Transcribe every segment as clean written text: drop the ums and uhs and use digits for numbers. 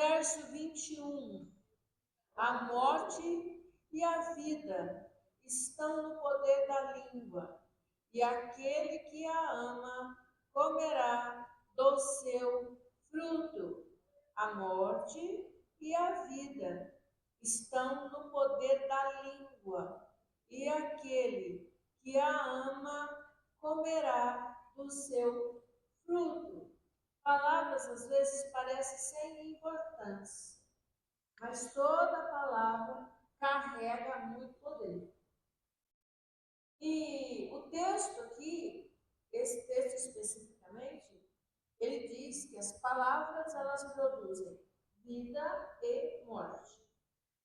verso 21. A morte e a vida estão no poder da língua, e aquele que a ama comerá do seu fruto. A morte e a vida estão no poder da língua, e aquele que a ama comerá do seu fruto. Palavras às vezes parecem sem importância, mas toda palavra carrega muito poder. E o texto aqui, esse texto especificamente, ele diz que as palavras elas produzem vida e morte.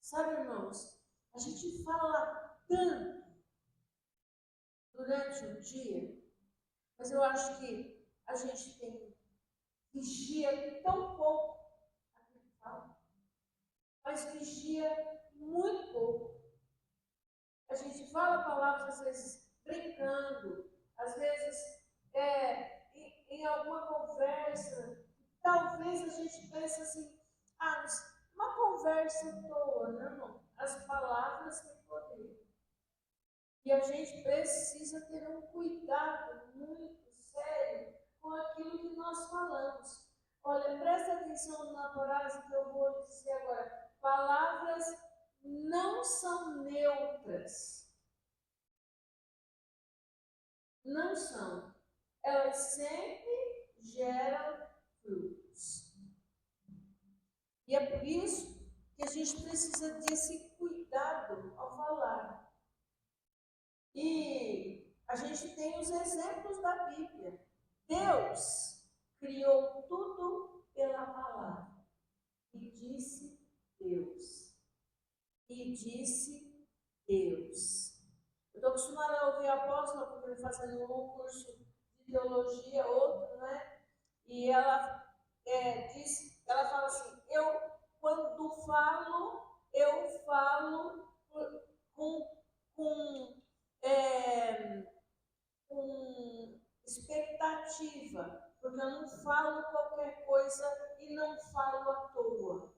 Sabe, irmãos, a gente fala tanto durante o dia, mas eu acho que a gente tem vigia tão pouco aquilo que fala, mas vigia muito pouco. A gente fala palavras às vezes brincando, às vezes em alguma conversa, talvez a gente pense assim, mas uma conversa boa, né, irmão? As palavras têm poder. E a gente precisa ter um cuidado muito sério com aquilo que nós falamos. Olha, presta atenção na palavra que eu vou dizer agora. Palavras não são neutras. Não são. Elas sempre geram frutos. E é por isso que a gente precisa desse cuidado ao falar. E a gente tem os exemplos da Bíblia. Deus criou tudo pela palavra. E disse Deus. E disse Deus. Eu estou acostumada a ouvir a apóstola, porque eu fazendo um curso de teologia, outro, né? E ela ela fala assim, quando falo, eu falo com expectativa, porque eu não falo qualquer coisa e não falo à toa.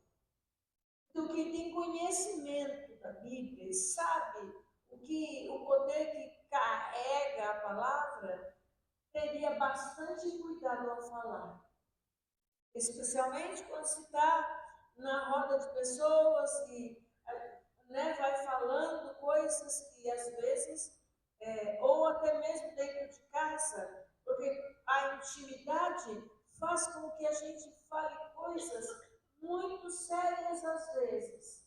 Então, quem tem conhecimento da Bíblia sabe o poder que carrega a palavra, teria bastante cuidado ao falar. Especialmente quando se está na roda de pessoas e vai falando coisas que às vezes, ou até mesmo dentro de casa, porque a intimidade faz com que a gente fale coisas muito sérias às vezes.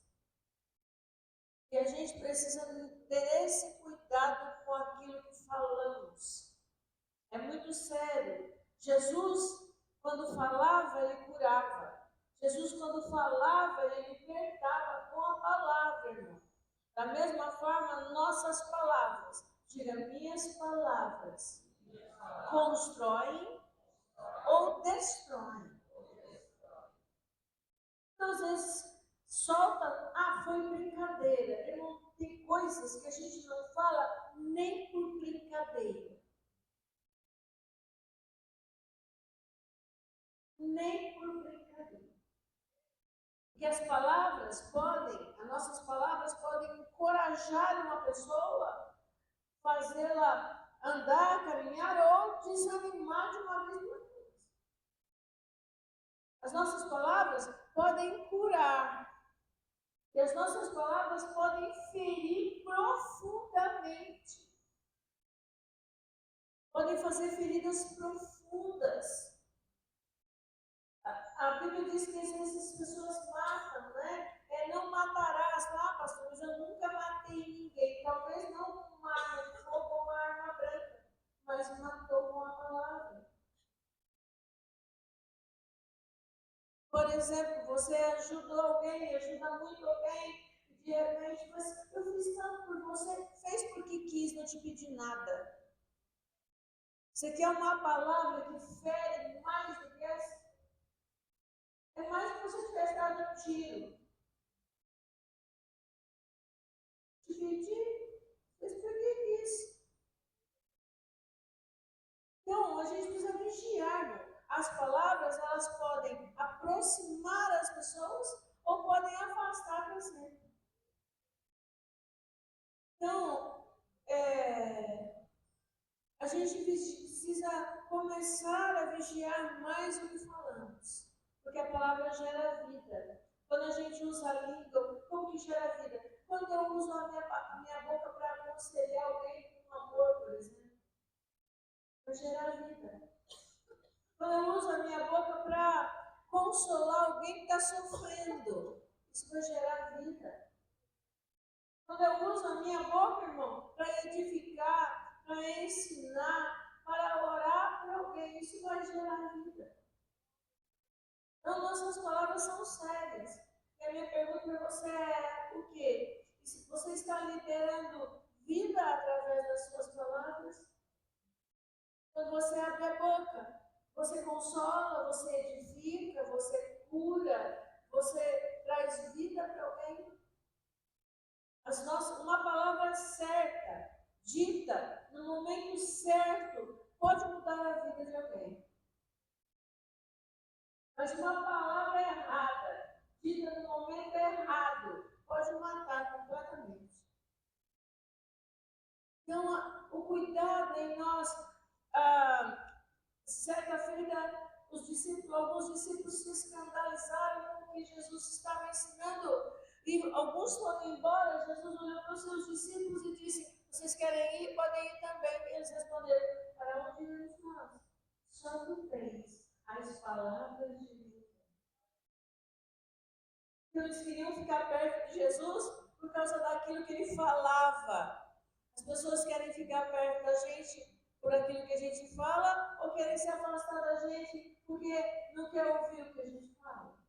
E a gente precisa ter esse cuidado com aquilo que falamos. É muito sério. Jesus, quando falava, ele curava. Jesus, quando falava, ele libertava com a palavra, irmão. Da mesma forma, nossas palavras, diga, minhas palavras, constroem ou destroem. Então, às vezes, solta, foi brincadeira. Irmão, tem coisas que a gente não fala nem por brincadeira. Nem por brincadeira. Porque as nossas palavras podem encorajar uma pessoa, fazê-la andar, caminhar ou desanimar de uma vez por todas. As nossas palavras podem curar. E as nossas palavras podem ferir profundamente. Podem fazer feridas profundas. A Bíblia diz que às vezes as pessoas matam, né? Não matarás. Pastor, mas eu nunca matei ninguém. Talvez não com uma arma de fogo ou uma arma branca, mas matou com a palavra. Por exemplo, você ajudou alguém, ajuda muito alguém, e de repente, mas eu fiz tanto por você, fez porque quis, não te pedi nada. Você quer uma palavra que fere mais do que essa? É mais que você tivesse dado um tiro. Te pedi, fez porque quis. Então, a gente precisa vigiar. as palavras, elas podem aproximar as pessoas ou podem afastar para sempre. Então, a gente precisa começar a vigiar mais o que falamos, porque a palavra gera vida. Quando a gente usa a língua, como que gera vida? Quando eu uso a minha boca para aconselhar alguém com amor, por exemplo, vai gerar vida. Quando eu uso a minha boca para consolar alguém que está sofrendo, isso vai gerar vida. Quando eu uso a minha boca, irmão, para edificar, para ensinar, para orar por alguém, isso vai gerar vida. Então, nossas palavras são sérias. E a minha pergunta para você é o quê? E se você está liderando vida através das suas palavras? Quando você abre a boca, você consola, você edifica, você cura, você traz vida para alguém. Uma palavra certa, dita no momento certo, pode mudar a vida de alguém. Mas uma palavra errada, dita no momento errado, pode matar completamente. Então, o cuidado em nós, certa feita, alguns discípulos se escandalizaram com o que Jesus estava ensinando. E alguns foram embora. Jesus olhou para os seus discípulos e disse: vocês querem ir? Podem ir também. E eles responderam: para onde iremos nós? Só tu tens as palavras de Deus. Então, eles queriam ficar perto de Jesus por causa daquilo que ele falava. As pessoas querem ficar perto da gente por aquilo que a gente fala ou querem se afastar da gente porque não quer ouvir o que a gente fala.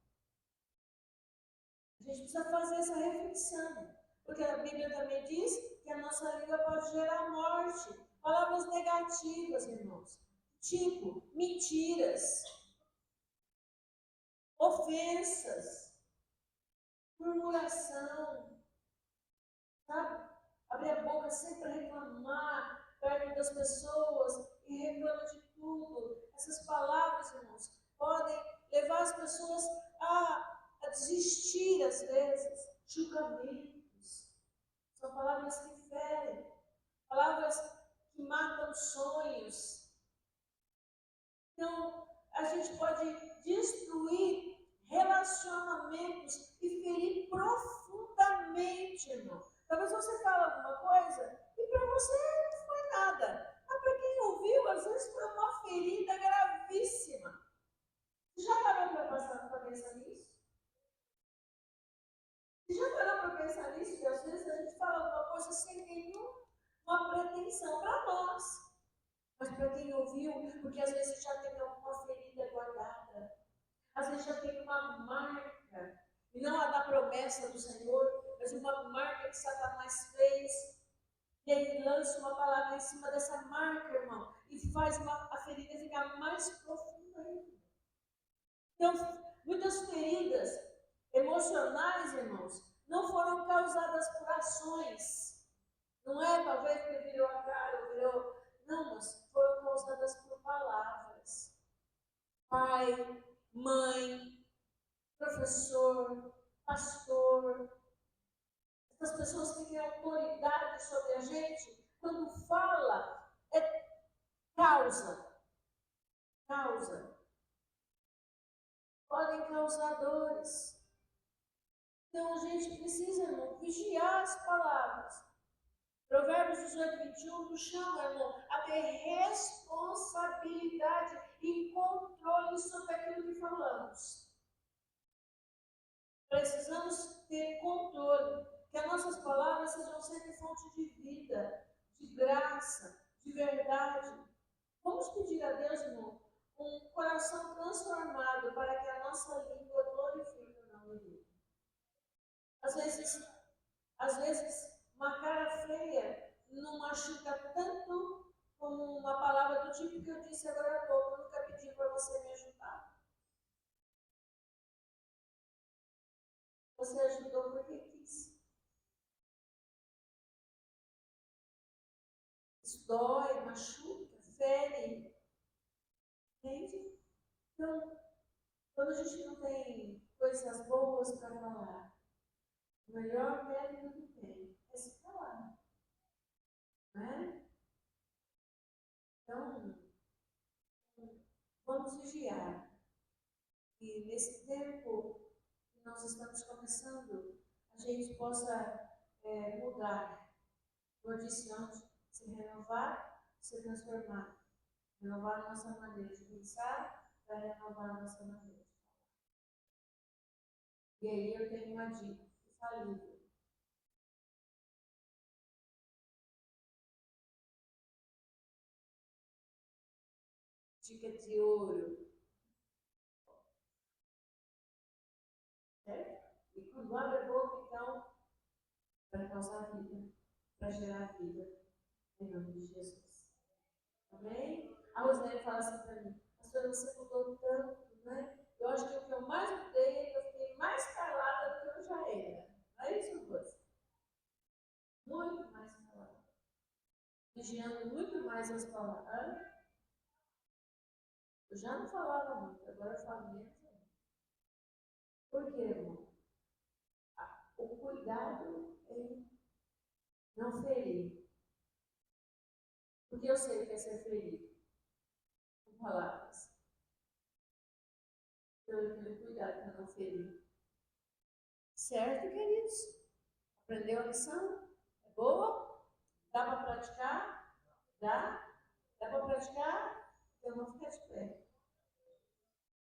A gente precisa fazer essa reflexão, porque a Bíblia também diz que a nossa língua pode gerar morte, palavras negativas, irmãos, tipo mentiras, ofensas, murmuração, sabe? Abrir a boca sempre para reclamar perto das pessoas e reclama de tudo. Essas palavras, irmãos, podem levar as pessoas a desistir, às vezes. Julgamentos. São palavras que ferem, palavras que matam sonhos. Então, a gente pode destruir relacionamentos e ferir profundamente, irmão. Talvez você fale alguma coisa e para você não foi nada. Mas para quem ouviu, às vezes foi uma ferida gravíssima. Você já parou para pensar nisso? Você já parou para pensar nisso? Que às vezes a gente fala alguma coisa sem nenhuma pretensão para nós. Mas para quem ouviu, porque às vezes já tem alguma ferida guardada. Às vezes já tem uma marca, e não a da promessa do Senhor, mas uma marca que Satanás fez. E aí ele lança uma palavra em cima dessa marca, irmão, e faz a ferida ficar mais profunda ainda. Então, muitas feridas emocionais, irmãos, não foram causadas por ações. Não é talvez porque virou a cara, virou. Não, mas foram causadas por palavras. Pai, mãe, professor, pastor, essas pessoas que têm autoridade sobre a gente, quando fala, é causa. Podem causar dores. Então a gente precisa, irmão, vigiar as palavras. Provérbios 18, 21 nos chama, irmão, a ter responsabilidade e controle sobre aquilo que falamos. Precisamos ter controle, que as nossas palavras sejam sempre fonte de vida, de graça, de verdade. Vamos pedir a Deus, irmão, um coração transformado para que a nossa língua glorifique o nome dele. Às vezes, uma cara feia não machuca tanto como uma palavra do tipo que eu disse agora há pouco. Eu nunca pedi para você me ajudar. Você ajudou porque quis. Isso dói, machuca, fere. Entende? Quando a gente não tem coisas boas para falar, o melhor método que tem é se falar. Né? Então, vamos vigiar. E nesse tempo que nós estamos começando, a gente possa mudar. Como eu disse antes, se renovar, se transformar. Renovar a nossa maneira de pensar, para renovar a nossa maneira de falar. E aí eu tenho uma dica infalível. Dica de ouro. E quando abre a boca, então, para causar vida, para gerar vida, em nome de Jesus. Amém? A Rosane fala assim para mim, pastor, você mudou tanto, né? Eu acho que o que eu mais mudei é que eu fiquei mais calada do que eu já era. Não é isso, Rosane? Muito mais calada. Vigiando muito mais as palavras. Eu já não falava muito, agora eu falo menos. Por quê, irmão? O cuidado em não ferir. Porque eu sei o que é ser ferido. Com palavras. Então eu tenho cuidado para não ferir. Certo, queridos? Aprendeu a lição? É boa? Dá para praticar? Dá? Dá para praticar? Eu vou ficar de pé.